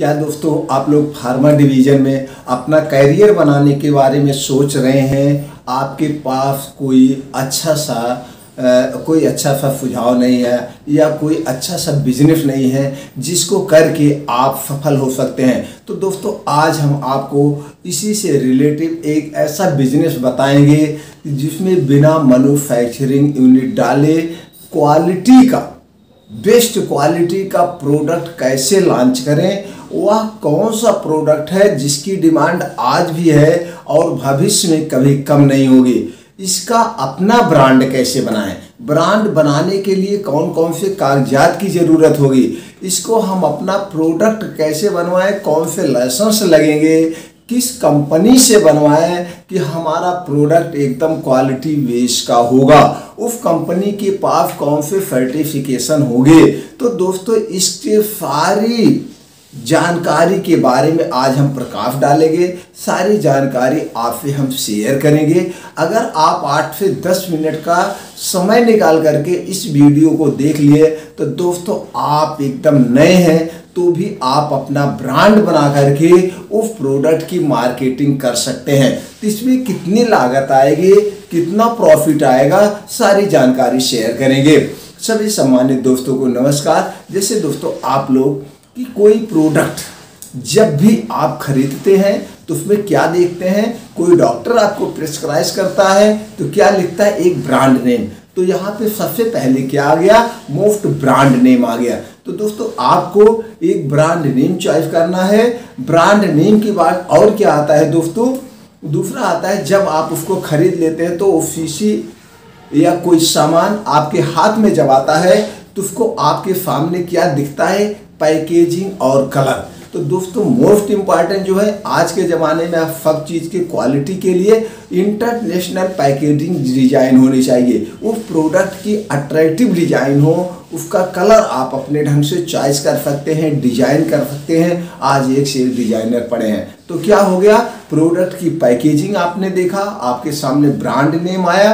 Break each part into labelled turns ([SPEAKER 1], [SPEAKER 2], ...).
[SPEAKER 1] क्या दोस्तों आप लोग फार्मा डिवीज़न में अपना करियर बनाने के बारे में सोच रहे हैं? आपके पास कोई अच्छा सा सुझाव नहीं है या कोई अच्छा सा बिजनेस नहीं है जिसको करके आप सफल हो सकते हैं। तो दोस्तों आज हम आपको इसी से रिलेटिव एक ऐसा बिजनेस बताएंगे जिसमें बिना मैन्युफैक्चरिंग यूनिट डाले बेस्ट क्वालिटी का प्रोडक्ट कैसे लॉन्च करें। वह कौन सा प्रोडक्ट है जिसकी डिमांड आज भी है और भविष्य में कभी कम नहीं होगी। इसका अपना ब्रांड कैसे बनाएं, ब्रांड बनाने के लिए कौन कौन से कागजात की ज़रूरत होगी, इसको हम अपना प्रोडक्ट कैसे बनवाएं, कौन से लाइसेंस लगेंगे, किस कंपनी से बनवाएं कि हमारा प्रोडक्ट एकदम क्वालिटी बेस का होगा, उस कंपनी के पास कौन से सर्टिफिकेशन होंगे। तो दोस्तों इसके सारी जानकारी के बारे में आज हम प्रकाश डालेंगे। सारी जानकारी आपसे हम शेयर करेंगे। अगर आप 8 से 10 मिनट का समय निकाल करके इस वीडियो को देख लिए तो दोस्तों आप एकदम नए हैं तो भी आप अपना ब्रांड बना करके उस प्रोडक्ट की मार्केटिंग कर सकते हैं। तो इसमें कितनी लागत आएगी, कितना प्रॉफिट आएगा, सारी जानकारी शेयर करेंगे। सभी सम्मानित दोस्तों को नमस्कार। जैसे दोस्तों आप लोग कि कोई प्रोडक्ट जब भी आप खरीदते हैं तो उसमें क्या देखते हैं, कोई डॉक्टर आपको प्रिस्क्राइब करता है तो क्या लिखता है, एक ब्रांड नेम। तो यहाँ पे सबसे पहले क्या आ गया, मोस्ट ब्रांड नेम आ गया। तो दोस्तों आपको एक ब्रांड नेम चॉइस करना है। ब्रांड नेम के बाद और क्या आता है दोस्तों, दूसरा आता है जब आप उसको खरीद लेते हैं तो शीशी या कोई सामान आपके हाथ में जब आता है तो उसको आपके सामने क्या दिखता है, पैकेजिंग और कलर। तो दोस्तों मोस्ट इम्पॉर्टेंट जो है आज के ज़माने में आप सब चीज़ के क्वालिटी के लिए इंटरनेशनल पैकेजिंग डिज़ाइन होनी चाहिए। उस प्रोडक्ट की अट्रैक्टिव डिज़ाइन हो, उसका कलर आप अपने ढंग से चॉइस कर सकते हैं, डिज़ाइन कर सकते हैं। आज एक से एक डिज़ाइनर पड़े हैं। तो क्या हो गया, प्रोडक्ट की पैकेजिंग आपने देखा, आपके सामने ब्रांड नेम आया।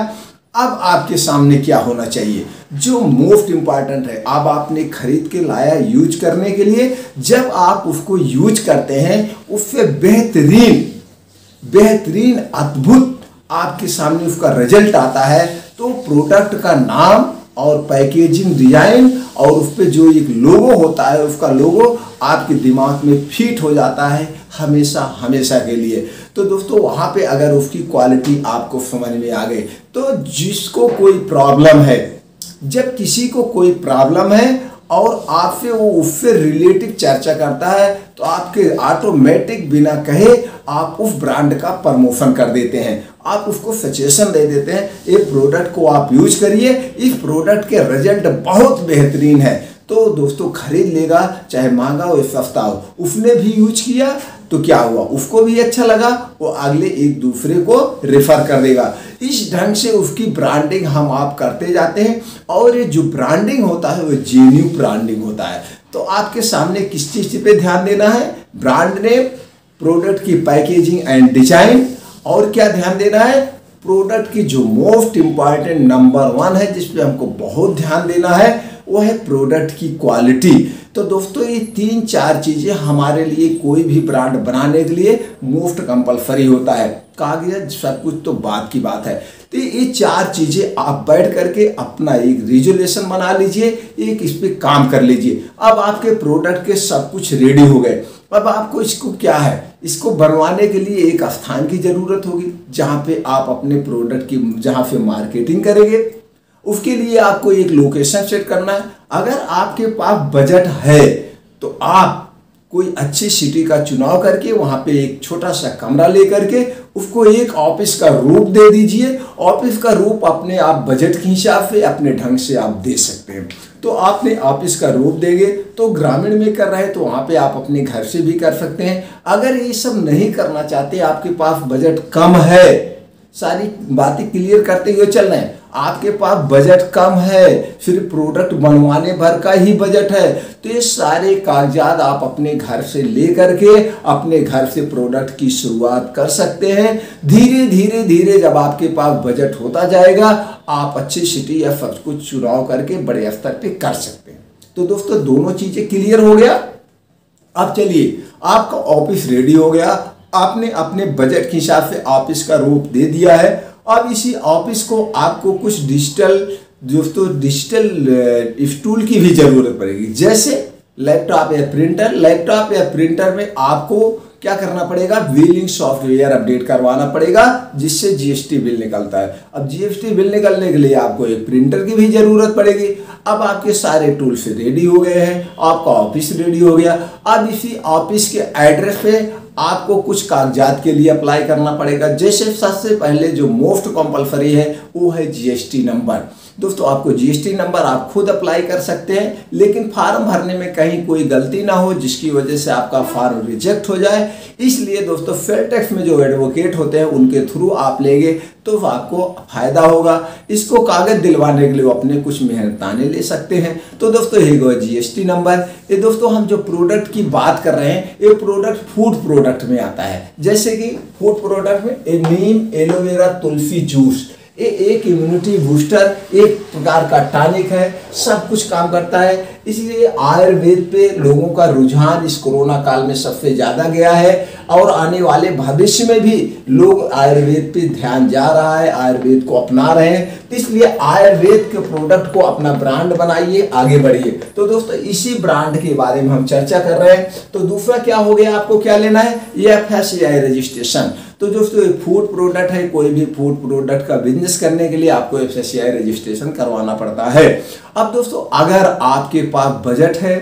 [SPEAKER 1] अब आपके सामने क्या होना चाहिए, जो मोस्ट इम्पॉर्टेंट है, अब आपने खरीद के लाया यूज करने के लिए। जब आप उसको यूज करते हैं उससे बेहतरीन अद्भुत आपके सामने उसका रिजल्ट आता है। तो प्रोडक्ट का नाम और पैकेजिंग डिजाइन और उस पर जो एक लोगो होता है, उसका लोगो आपके दिमाग में फिट हो जाता है हमेशा के लिए। तो दोस्तों वहाँ पे अगर उसकी क्वालिटी आपको समझ में आ गई तो जिसको कोई प्रॉब्लम है, जब किसी को कोई प्रॉब्लम है और आपसे वो उससे रिलेटिव चर्चा करता है तो आपके ऑटोमेटिक बिना कहे आप उस ब्रांड का प्रमोशन कर देते हैं, आप उसको सजेशन दे देते हैं, ये प्रोडक्ट को आप यूज करिए, इस प्रोडक्ट के रिजल्ट बहुत बेहतरीन है। तो दोस्तों खरीद लेगा, चाहे महंगा हो या सस्ता हो। उसने भी यूज किया तो क्या हुआ, उसको भी अच्छा लगा, वो अगले एक दूसरे को रेफर कर देगा। इस ढंग से उसकी ब्रांडिंग हम आप करते जाते हैं और ये जो ब्रांडिंग होता है वो जेन्युइन ब्रांडिंग होता है। तो आपके सामने किस चीज़ पे ध्यान देना है, ब्रांड नेम, प्रोडक्ट की पैकेजिंग एंड डिजाइन, और क्या ध्यान देना है, प्रोडक्ट की जो मोस्ट इम्पॉर्टेंट नंबर 1 है जिस पे हमको बहुत ध्यान देना है वो है प्रोडक्ट की क्वालिटी। तो दोस्तों ये 3-4 चीज़ें हमारे लिए कोई भी ब्रांड बनाने के लिए मोस्ट कंपलसरी होता है। कागज सब कुछ तो बात की बात है। तो ये 4 चीज़ें आप बैठ करके अपना एक रिजोल्यूशन बना लीजिए, एक इस पर काम कर लीजिए। अब आपके प्रोडक्ट के सब कुछ रेडी हो गए। अब आपको इसको क्या है, इसको बनवाने के लिए एक स्थान की ज़रूरत होगी जहाँ पे आप अपने प्रोडक्ट की जहाँ से मार्केटिंग करेंगे। उसके लिए आपको एक लोकेशन सेट करना है। अगर आपके पास बजट है तो आप कोई अच्छी सिटी का चुनाव करके वहाँ पे एक छोटा सा कमरा ले करके उसको एक ऑफिस का रूप दे दीजिए। ऑफिस का रूप अपने आप बजट के हिसाब से अपने ढंग से आप दे सकते हैं। तो आपने ऑफिस का रूप देंगे तो ग्रामीण में कर रहे हैं तो वहाँ पे आप अपने घर से भी कर सकते हैं। अगर ये सब नहीं करना चाहते, आपके पास बजट कम है, सारी बातें क्लियर करते हुए चलना है, आपके पास बजट कम है, सिर्फ प्रोडक्ट बनवाने भर का ही बजट है, तो ये सारे कागजात आप अपने घर से ले करके अपने घर से प्रोडक्ट की शुरुआत कर सकते हैं। धीरे धीरे जब आपके पास बजट होता जाएगा आप अच्छी सिटी या सब कुछ चुनाव करके बड़े स्तर पे कर सकते हैं। तो दोस्तों दोनों चीजें क्लियर हो गया। अब चलिए, आपका ऑफिस रेडी हो गया, आपने अपने बजट के हिसाब से ऑफिस का रूप दे दिया है। अब इसी ऑफिस को आपको कुछ डिजिटल टूल की भी जरूरत पड़ेगी, जैसे लैपटॉप या प्रिंटर में आपको क्या करना पड़ेगा, बिलिंग सॉफ्टवेयर अपडेट करवाना पड़ेगा, जिससे जीएसटी बिल निकलता है। अब जीएसटी बिल निकलने के लिए आपको एक प्रिंटर की भी जरूरत पड़ेगी। अब आपके सारे टूल्स रेडी हो गए हैं, आपका ऑफिस रेडी हो गया। अब इसी ऑफिस के एड्रेस पे आपको कुछ कागजात के लिए अप्लाई करना पड़ेगा, जैसे सबसे पहले जो मोस्ट कंपलसरी है वो है जीएसटी नंबर। दोस्तों, आपको जीएसटी नंबर आप खुद अप्लाई कर सकते हैं, लेकिन फॉर्म भरने में कहीं कोई गलती ना हो जिसकी वजह से आपका फॉर्म रिजेक्ट हो जाए। इसलिए दोस्तों, फेल टैक्स में जो एडवोकेट होते हैं उनके थ्रू आप लेंगे तो आपको फायदा होगा। इसको कागज दिलवाने के लिए अपने कुछ मेहनताने ले सकते हैं। तो दोस्तों, ये जीएसटी नंबर। ये दोस्तों, हम जो प्रोडक्ट की बात कर रहे हैं, ये प्रोडक्ट फूड प्रोडक्ट में आता है। जैसे कि फूड प्रोडक्ट में नीम एलोवेरा तुलसी जूस, ये एक इम्यूनिटी बूस्टर, एक प्रकार का टॉनिक है, सब कुछ काम करता है। इसलिए आयुर्वेद पे लोगों का रुझान इस कोरोना काल में सबसे ज़्यादा गया है, और आने वाले भविष्य में भी लोग आयुर्वेद पे ध्यान जा रहा है, आयुर्वेद को अपना रहे हैं। तो इसलिए आयुर्वेद के प्रोडक्ट को अपना ब्रांड बनाइए, आगे बढ़िए। तो दोस्तों, इसी ब्रांड के बारे में हम चर्चा कर रहे हैं। तो दूसरा क्या हो गया, आपको क्या लेना है, FSCI रजिस्ट्रेशन। तो दोस्तों, ये फूड प्रोडक्ट है, कोई भी फूड प्रोडक्ट का बिजनेस करने के लिए आपको FSCI रजिस्ट्रेशन करवाना पड़ता है। अब दोस्तों, अगर आपके पास बजट है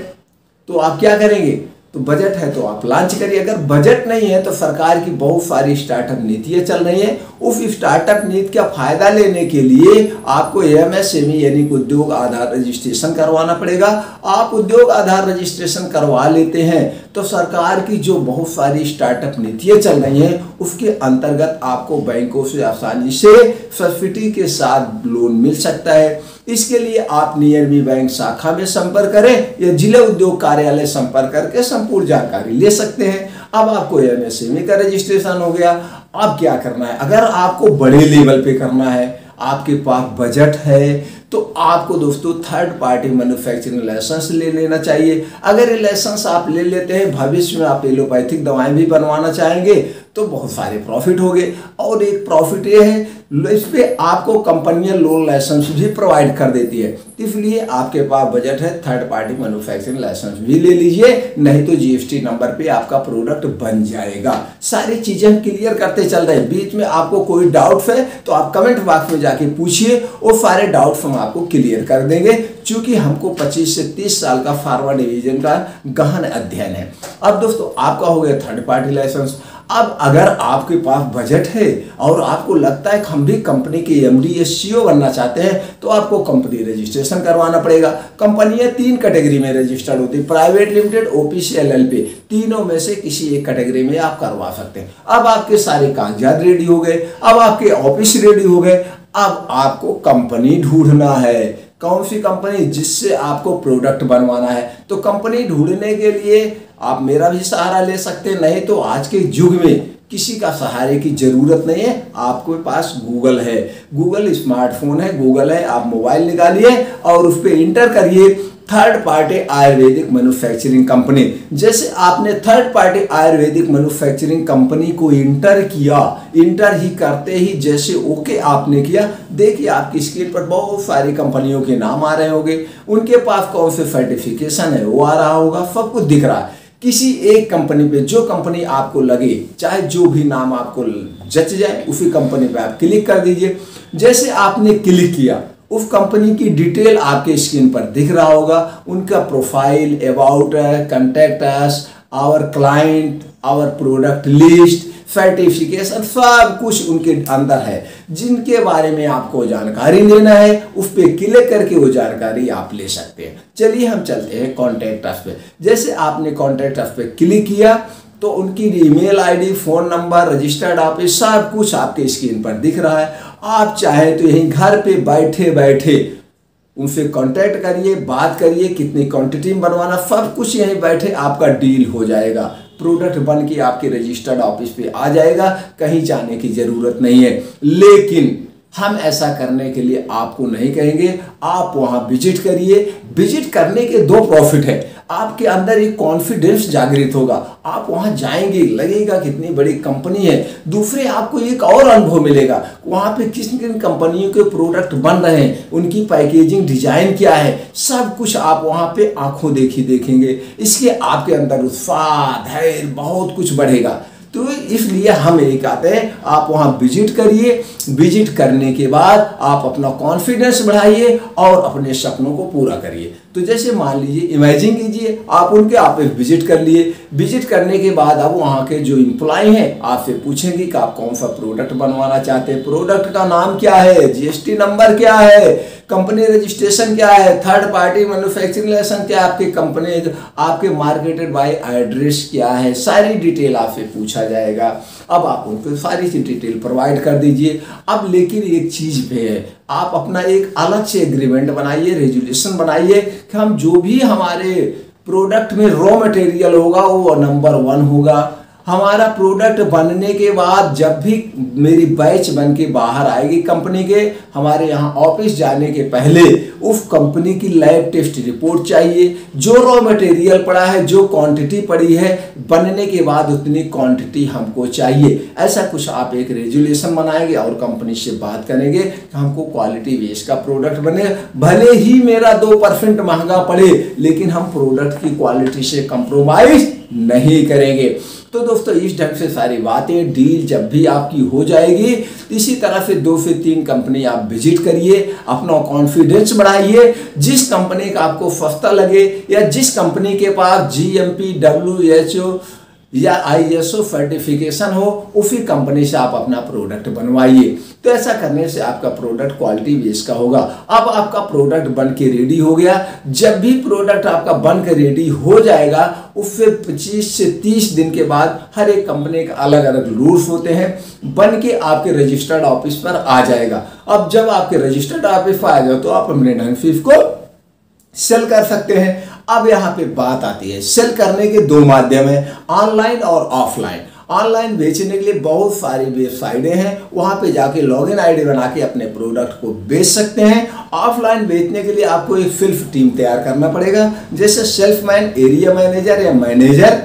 [SPEAKER 1] तो आप क्या करेंगे, तो बजट है तो आप लॉन्च करिए। अगर बजट नहीं है तो सरकार की बहुत सारी स्टार्टअप नीतियां चल रही हैं। उस स्टार्टअप नीति का फायदा लेने के लिए आपको MSME यानी कि उद्योग आधार रजिस्ट्रेशन करवाना पड़ेगा। आप उद्योग आधार रजिस्ट्रेशन करवा लेते हैं तो सरकार की जो बहुत सारी स्टार्टअप नीतियां चल रही हैं उसके अंतर्गत आपको बैंकों से आसानी से सब्सिडी के साथ लोन मिल सकता है। इसके लिए आप नियरबी बैंक शाखा में संपर्क करें या जिला उद्योग कार्यालय संपर्क करके संपूर्ण जानकारी ले सकते हैं। अब आपको MSME का रजिस्ट्रेशन हो गया। अब क्या करना है, अगर आपको बड़े लेवल पे करना है, आपके पास बजट है, तो आपको दोस्तों थर्ड पार्टी मैन्युफैक्चरिंग लाइसेंस ले लेना चाहिए। अगर ये लाइसेंस आप ले लेते हैं, भविष्य में आप एलोपैथिक दवाएं भी बनवाना चाहेंगे तो बहुत सारे प्रॉफिट हो गए। और एक प्रॉफिट ये है, इस पे आपको कंपनियां लोन लाइसेंस भी प्रोवाइड कर देती है। इसलिए आपके पास बजट है, थर्ड पार्टी मैन्युफैक्चरिंग लाइसेंस भी ले लीजिए, नहीं तो जीएसटी नंबर पे आपका प्रोडक्ट बन जाएगा। सारी चीजें क्लियर करते चल रहे हैं। बीच में आपको कोई डाउट है तो आप कमेंट बॉक्स में जाके पूछिए, वो सारे डाउट्स हम आपको क्लियर कर देंगे, क्योंकि हमको 25 से 30 साल का फार्मा डिवीजन का गहन अध्ययन है। अब दोस्तों, आपका हो गया थर्ड पार्टी लाइसेंस। अब अगर आपके पास बजट है और आपको लगता है कि हम भी कंपनी के MD या CEO बनना चाहते हैं, तो आपको कंपनी रजिस्ट्रेशन करवाना पड़ेगा। कंपनियां 3 कैटेगरी में रजिस्टर्ड होती है, प्राइवेट लिमिटेड, OPC, LLP। तीनों में से किसी एक कैटेगरी में आप करवा सकते हैं। अब आपके सारे कागजात रेडी हो गए, अब आपके ऑफिस रेडी हो गए। अब आपको कंपनी ढूंढना है, कौन सी कंपनी जिससे आपको प्रोडक्ट बनवाना है। तो कंपनी ढूंढने के लिए आप मेरा भी सहारा ले सकते हैं, नहीं तो आज के युग में किसी का सहारे की जरूरत नहीं है। आपके पास गूगल है, गूगल स्मार्टफोन है, गूगल है, आप मोबाइल निकालिए और उस पर इंटर करिए third party Ayurvedic manufacturing company. जैसे आपने third party Ayurvedic manufacturing company को इंटर किया, इंटर ही करते ही जैसे ओके आपने किया, देखिए आपकी स्क्रीन पर बहुत सारी कंपनियों के नाम आ रहे होंगे, उनके पास कौन से सर्टिफिकेशन है वो आ रहा होगा, सब कुछ दिख रहा है। किसी एक कंपनी पे, जो कंपनी आपको लगे, चाहे जो भी नाम आपको जच जाए, उसी कंपनी पे आप क्लिक कर दीजिए। जैसे आपने क्लिक किया, उस कंपनी की डिटेल आपके स्क्रीन पर दिख रहा होगा, उनका profile, about, contact us, our client, our product list, certification, सब कुछ उनके अंदर है। जिनके बारे में आपको जानकारी लेना है, उस पर क्लिक करके वो जानकारी आप ले सकते हैं। चलिए हम चलते हैं कॉन्टैक्ट अस पे। जैसे आपने कॉन्टैक्ट अस पे क्लिक किया तो उनकी email ID, phone number, registered office, सब कुछ आपके स्क्रीन पर दिख रहा है। आप चाहे तो यहीं घर पे बैठे बैठे उनसे कांटेक्ट करिए, बात करिए, कितनी क्वांटिटी में बनवाना, सब कुछ यहीं बैठे आपका डील हो जाएगा। प्रोडक्ट बन के आपके रजिस्टर्ड ऑफिस पे आ जाएगा, कहीं जाने की जरूरत नहीं है। लेकिन हम ऐसा करने के लिए आपको नहीं कहेंगे, आप वहां विजिट करिए। विजिट करने के 2 प्रॉफिट है। आपके अंदर एक कॉन्फिडेंस जागृत होगा। आप वहां जाएंगे, लगेगा कितनी बड़ी कंपनी है। दूसरे आपको एक और अनुभव मिलेगा, वहां पे किन किन कंपनियों के प्रोडक्ट बन रहे हैं, उनकी पैकेजिंग डिजाइन क्या है, सब कुछ आप वहां पे आंखों देखी देखेंगे। इसके आपके अंदर उत्साह, धैर्य, बहुत कुछ बढ़ेगा। तो इसलिए हम यही कहते हैं, आप वहां विजिट करिए। विजिट करने के बाद आप अपना कॉन्फिडेंस बढ़ाइए और अपने सपनों को पूरा करिए। तो जैसे मान लीजिए, इमेजिन कीजिए आप एक विजिट कर लिए। विजिट करने के बाद अब वहाँ के जो एम्प्लॉय हैं आपसे पूछेंगे कि आप कौन सा प्रोडक्ट बनवाना चाहते हैं, प्रोडक्ट का नाम क्या है, जीएसटी नंबर क्या है, कंपनी रजिस्ट्रेशन क्या है, थर्ड पार्टी मैन्युफैक्चरिंग लाइसेंस क्या है, आपकी कंपनी, आपके मार्केटेड बाय एड्रेस क्या है, सारी डिटेल आपसे पूछा जाएगा। अब आप उनको सारी सी डिटेल प्रोवाइड कर दीजिए। अब लेकिन एक चीज पे है, आप अपना एक अलग से एग्रीमेंट बनाइए, रेजुलेशन बनाइए कि हम जो भी हमारे प्रोडक्ट में रॉ मटेरियल होगा वो नंबर 1 होगा। हमारा प्रोडक्ट बनने के बाद जब भी मेरी बैच बन के बाहर आएगी कंपनी के, हमारे यहाँ ऑफिस जाने के पहले उस कंपनी की लैब टेस्ट रिपोर्ट चाहिए। जो रॉ मटेरियल पड़ा है, जो क्वांटिटी पड़ी है, बनने के बाद उतनी क्वांटिटी हमको चाहिए। ऐसा कुछ आप एक रेजुलेशन बनाएंगे और कंपनी से बात करेंगे कि हमको क्वालिटी बेस का प्रोडक्ट बने, भले ही मेरा 2% महंगा पड़े, लेकिन हम प्रोडक्ट की क्वालिटी से कंप्रोमाइज नहीं करेंगे। तो दोस्तों, इस ढंग से सारी बातें, डील जब भी आपकी हो जाएगी, इसी तरह से 2 से 3 कंपनी आप विजिट करिए, अपना कॉन्फिडेंस बढ़ाइए। जिस कंपनी का आपको सस्ता लगे या जिस कंपनी के पास GMP, WHO या ISO सर्टिफिकेशन हो, उसी कंपनी से आप अपना प्रोडक्ट बनवाइए। तो ऐसा करने से आपका प्रोडक्ट क्वालिटी बेस का होगा। अब आपका प्रोडक्ट बन के रेडी हो गया। जब भी प्रोडक्ट आपका बन के रेडी हो जाएगा, उससे 25 से 30 दिन के बाद हर एक कंपनी के अलग अलग रूल्स होते हैं, बन के आपके रजिस्टर्ड ऑफिस पर आ जाएगा। अब जब आपके रजिस्टर्ड ऑफिस पर आ जाए तो आप अपने ढंग से इसको सेल कर सकते हैं। अब यहाँ पे बात आती है, सेल करने के 2 माध्यम है, ऑनलाइन और ऑफलाइन। ऑनलाइन बेचने के लिए बहुत सारी वेबसाइटें हैं, वहाँ पे जाके लॉगिन आईडी बना के अपने प्रोडक्ट को बेच सकते हैं। ऑफलाइन बेचने के लिए आपको एक सेल्फ टीम तैयार करना पड़ेगा, जैसे सेल्समैन, एरिया मैनेजर या मैनेजर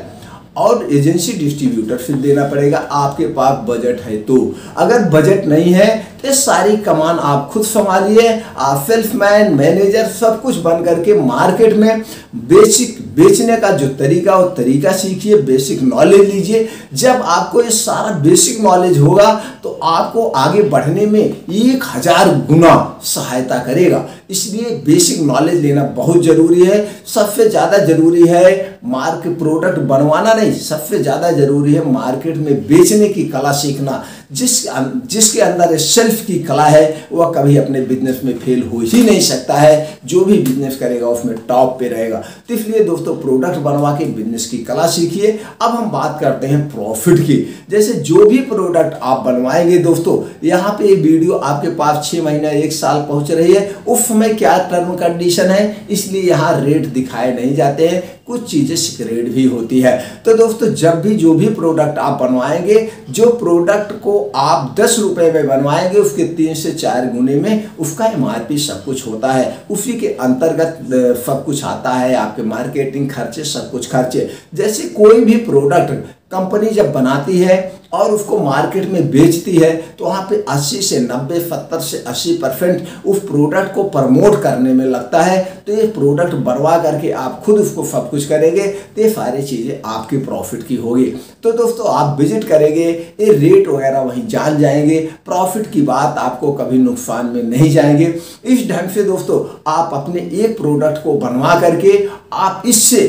[SPEAKER 1] और एजेंसी डिस्ट्रीब्यूटर फिर देना पड़ेगा। आपके पास बजट है तो, अगर बजट नहीं है तो सारी कमान आप खुद संभालिए। आप सेल्समैन, मैनेजर सब कुछ बन करके मार्केट में बेसिक बेचने का जो तरीका, वो तरीका सीखिए, बेसिक नॉलेज लीजिए। जब आपको ये सारा बेसिक नॉलेज होगा तो आपको आगे बढ़ने में 1000 गुना सहायता करेगा। इसलिए बेसिक नॉलेज लेना बहुत जरूरी है। सबसे ज़्यादा जरूरी है मार्केट प्रोडक्ट बनवाना नहीं, सबसे ज़्यादा जरूरी है मार्केट में बेचने की कला सीखना। जिसके अंदर सेल्फ की कला है वह कभी अपने बिजनेस में फेल हो ही नहीं सकता है। जो भी बिजनेस करेगा उसमें टॉप पे रहेगा। तो इसलिए दोस्तों, प्रोडक्ट बनवा के बिजनेस की कला सीखिए। अब हम बात करते हैं प्रॉफिट की। जैसे जो भी प्रोडक्ट आप बनवाएंगे दोस्तों, यहाँ पे एक वीडियो आपके पास 6 महीना 1 साल पहुंच रही है, उस समय क्या टर्म कंडीशन है, इसलिए यहाँ रेट दिखाए नहीं जाते हैं, कुछ चीजें सीक्रेट भी होती है। तो दोस्तों, जब भी जो भी प्रोडक्ट आप बनवाएंगे, जो प्रोडक्ट को आप 10 रुपए में बनवाएंगे, उसके 3 से 4 गुने में उसका MRP सब कुछ होता है। उसी के अंतर्गत सब कुछ आता है, आपके मार्केटिंग खर्चे, सब कुछ खर्चे। जैसे कोई भी प्रोडक्ट कंपनी जब बनाती है और उसको मार्केट में बेचती है, तो वहाँ पे 80 से 90, 70 से 80% उस प्रोडक्ट को प्रमोट करने में लगता है। तो ये प्रोडक्ट बनवा करके आप खुद उसको सब कुछ करेंगे तो ये सारी चीज़ें आपकी प्रॉफिट की होगी। तो दोस्तों, आप विजिट करेंगे, ये रेट वगैरह वहीं जान जाएंगे, प्रॉफिट की बात आपको कभी नुकसान में नहीं जाएंगे। इस ढंग से दोस्तों, आप अपने एक प्रोडक्ट को बनवा करके आप इससे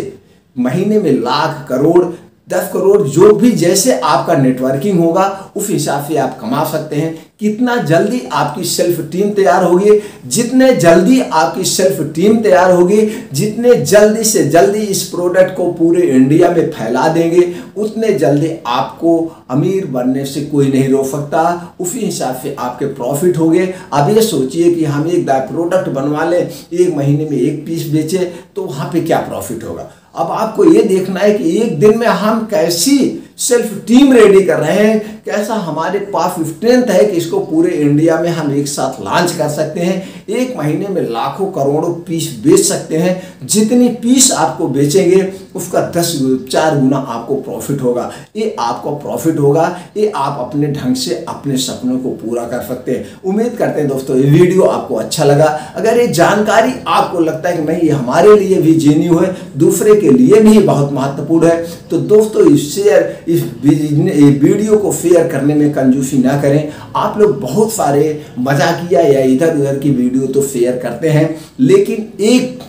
[SPEAKER 1] महीने में लाख, करोड़, 10 करोड़, जो भी जैसे आपका नेटवर्किंग होगा उस हिसाब से आप कमा सकते हैं। कितना जल्दी आपकी सेल्फ टीम तैयार होगी, जितने जल्दी आपकी सेल्फ टीम तैयार होगी, जितने जल्दी से जल्दी इस प्रोडक्ट को पूरे इंडिया में फैला देंगे, उतने जल्दी आपको अमीर बनने से कोई नहीं रोक सकता। उसी हिसाब से आपके प्रॉफिट होंगे। अब ये सोचिए कि हम एक प्रोडक्ट बनवा लें, 1 महीने में 1 पीस बेचे, तो वहाँ पे क्या प्रॉफिट होगा। अब आपको ये देखना है कि एक दिन में हम कैसी सेल्फ टीम रेडी कर रहे हैं, कैसा हमारे पास स्ट्रेंथ है कि इसको पूरे इंडिया में हम एक साथ लॉन्च कर सकते हैं। एक महीने में लाखों करोड़ों पीस बेच सकते हैं। जितनी पीस आपको बेचेंगे उसका 4 गुना आपको प्रॉफिट होगा। ये आपको प्रॉफिट होगा, ये आप अपने ढंग से अपने सपनों को पूरा कर सकते हैं। उम्मीद करते हैं दोस्तों ये वीडियो आपको अच्छा लगा। अगर ये जानकारी आपको लगता है कि नहीं ये हमारे लिए भी जेन्युइन है, दूसरे के लिए भी बहुत महत्वपूर्ण है, तो दोस्तों इस वीडियो को शेयर करने में कंजूसी ना करें। आप लोग बहुत सारे मजाकिया या इधर उधर की वीडियो तो शेयर करते हैं, लेकिन एक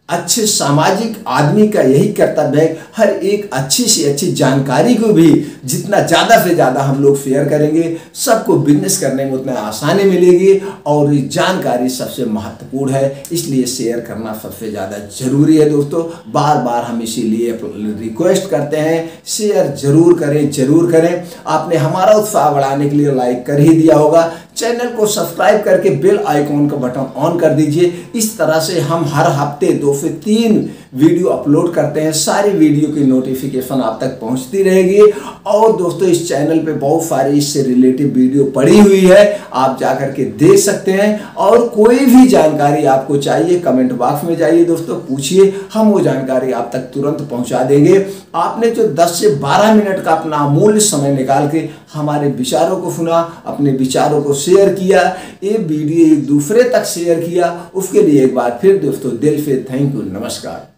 [SPEAKER 1] अच्छे सामाजिक आदमी का यही कर्तव्य है हर एक अच्छी से अच्छी जानकारी को भी जितना ज़्यादा से ज़्यादा हम लोग शेयर करेंगे, सबको बिजनेस करने में उतना आसानी मिलेगी। और ये जानकारी सबसे महत्वपूर्ण है, इसलिए शेयर करना सबसे ज़्यादा जरूरी है दोस्तों। बार बार हम इसीलिए रिक्वेस्ट करते हैं, शेयर जरूर करें, जरूर करें। आपने हमारा उत्साह बढ़ाने के लिए लाइक कर ही दिया होगा, चैनल को सब्सक्राइब करके बेल आइकॉन का बटन ऑन कर दीजिए। इस तरह से हम हर हफ्ते 2 से 3 वीडियो अपलोड करते हैं, सारी वीडियो की नोटिफिकेशन आप तक पहुंचती रहेगी। और दोस्तों इस चैनल पे बहुत सारी इससे रिलेटिव वीडियो पड़ी हुई है, आप जाकर के देख सकते हैं। और कोई भी जानकारी आपको चाहिए कमेंट बॉक्स में जाइए दोस्तों, पूछिए, हम वो जानकारी आप तक तुरंत पहुंचा देंगे। आपने जो 10 से 12 मिनट का अपना अमूल्य समय निकाल के हमारे विचारों को सुना, अपने विचारों को शेयर किया, ये वीडियो एक दूसरे तक शेयर किया, उसके लिए एक बार फिर दोस्तों दिल से थैंक यू, नमस्कार।